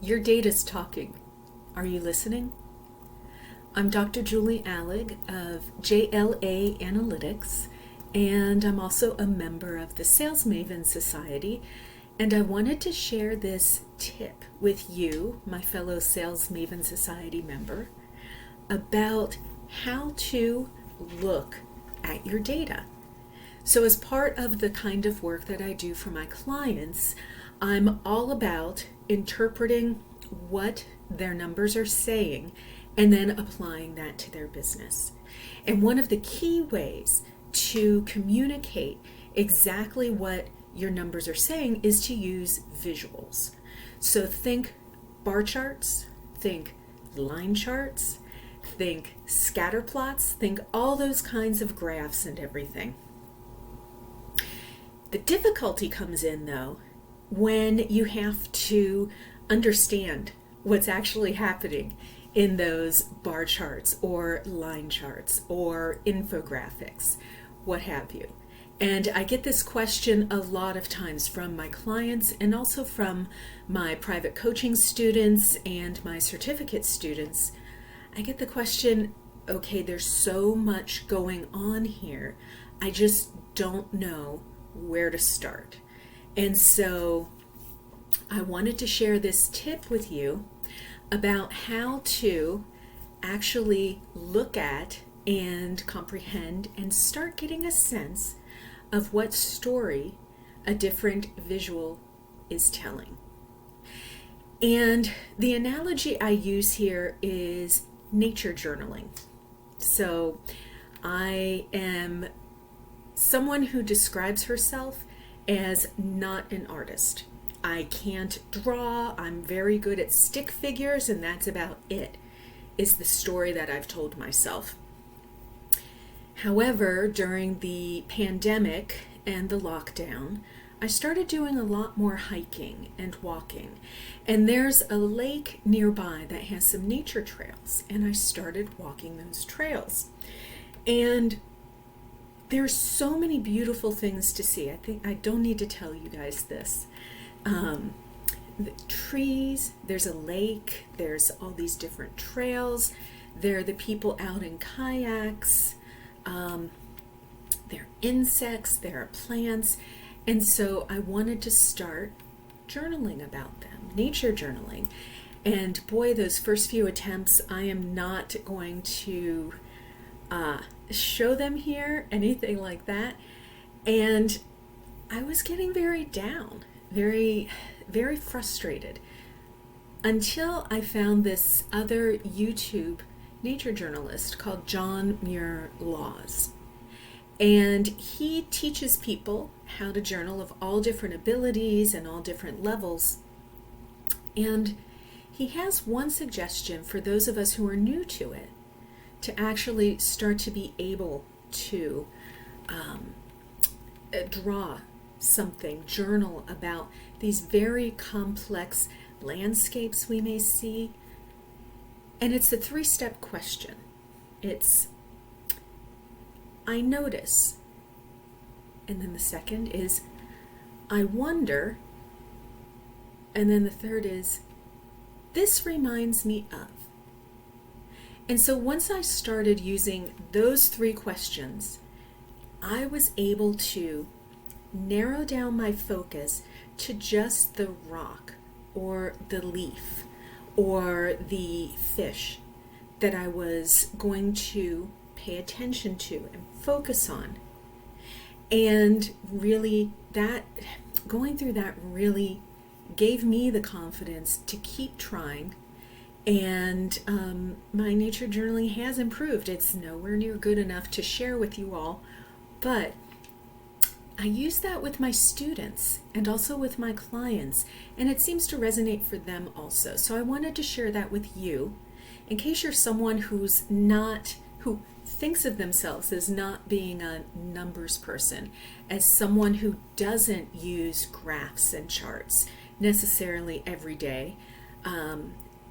Your data's talking. Are you listening? I'm Dr. Julie Allig of JLA Analytics, and I'm also a member of the Sales Maven Society, and I wanted to share this tip with you, my fellow Sales Maven Society member, about how to look at your data. So as part of the kind of work that I do for my clients, I'm all about interpreting what their numbers are saying and then applying that to their business. And one of the key ways to communicate exactly what your numbers are saying is to use visuals. So think bar charts, think line charts, think scatter plots, think all those kinds of graphs and everything. The difficulty comes in, though, when you have to understand what's actually happening in those bar charts or line charts or infographics, what have you. And I get this question a lot of times from my clients and also from my private coaching students and my certificate students. I get the question, okay, there's so much going on here. I just don't know where to start. And so I wanted to share this tip with you about how to actually look at and comprehend and start getting a sense of what story a different visual is telling. And the analogy I use here is nature journaling. So I am someone who describes herself as not an artist. I can't draw. I'm very good at stick figures, and that's about it, is the story that I've told myself. However, during the pandemic and the lockdown, I started doing a lot more hiking and walking. And there's a lake nearby that has some nature trails, and I started walking those trails. And there's so many beautiful things to see. I think I don't need to tell you guys this. The trees, there's a lake, there's all these different trails. There are the people out in kayaks. There are insects, there are plants. And so I wanted to start journaling about them, nature journaling. And boy, those first few attempts, I am not going to show them here, anything like that. And I was getting very down, very, very frustrated until I found this other YouTube nature journalist called John Muir Laws. And he teaches people how to journal of all different abilities and all different levels. And he has one suggestion for those of us who are new to it, to actually start to be able to draw something, journal about these very complex landscapes we may see. And it's a 3-step question. It's, I notice. And then the second is, I wonder. And then the third is, this reminds me of. And so once I started using those 3 questions, I was able to narrow down my focus to just the rock or the leaf or the fish that I was going to pay attention to and focus on. And really, that going through that really gave me the confidence to keep trying. And my nature journaling has improved. It's nowhere near good enough to share with you all, but I use that with my students and also with my clients, and it seems to resonate for them also. So I wanted to share that with you in case you're someone who thinks of themselves as not being a numbers person, as someone who doesn't use graphs and charts necessarily every day,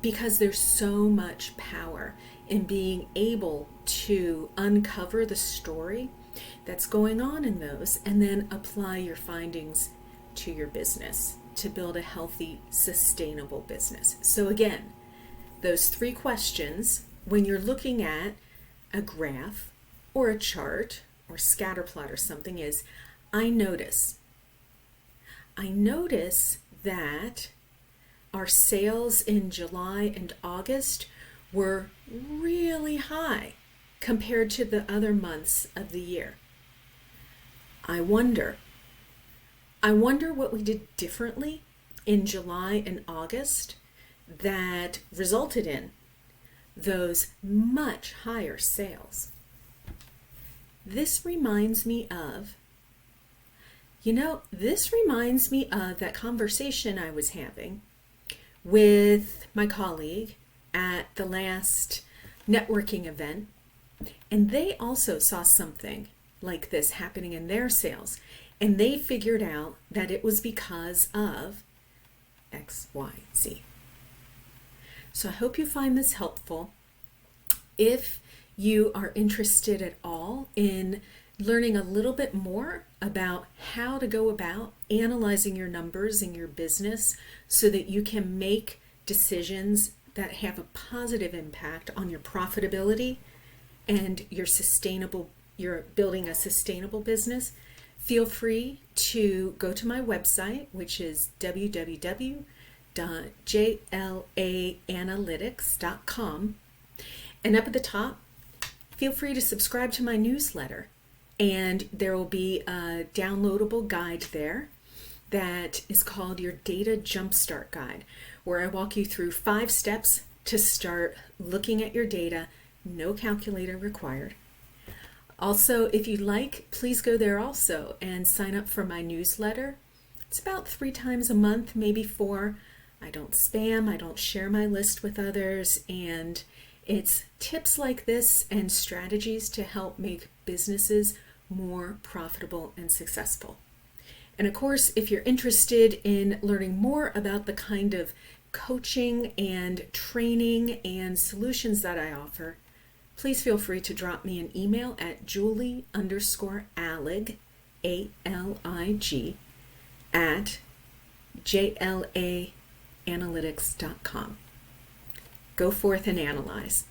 because there's so much power in being able to uncover the story that's going on in those and then apply your findings to your business. to build a healthy, sustainable business. So again, those 3 questions when you're looking at a graph or a chart or scatter plot or something is, I notice that our sales in July and August were really high compared to the other months of the year. I wonder what we did differently in July and August that resulted in those much higher sales. This reminds me of that conversation I was having with my colleague at the last networking event, and they also saw something like this happening in their sales, and they figured out that it was because of X, Y, Z. So I hope you find this helpful. If you are interested at all in learning a little bit more about how to go about analyzing your numbers in your business so that you can make decisions that have a positive impact on your profitability and you're building a sustainable business, feel free to go to my website, which is www.jlaanalytics.com. And up at the top, feel free to subscribe to my newsletter. And there will be a downloadable guide there that is called your Data Jumpstart Guide, where I walk you through 5 steps to start looking at your data, no calculator required. Also, if you'd like, please go there also and sign up for my newsletter. It's about 3 times a month, maybe 4. I don't spam, I don't share my list with others, and it's tips like this and strategies to help make businesses more profitable and successful. And of course, if you're interested in learning more about the kind of coaching and training and solutions that I offer, please feel free to drop me an email at Julie_Alig, A-L-I-G, at jlaanalytics.com. Go forth and analyze.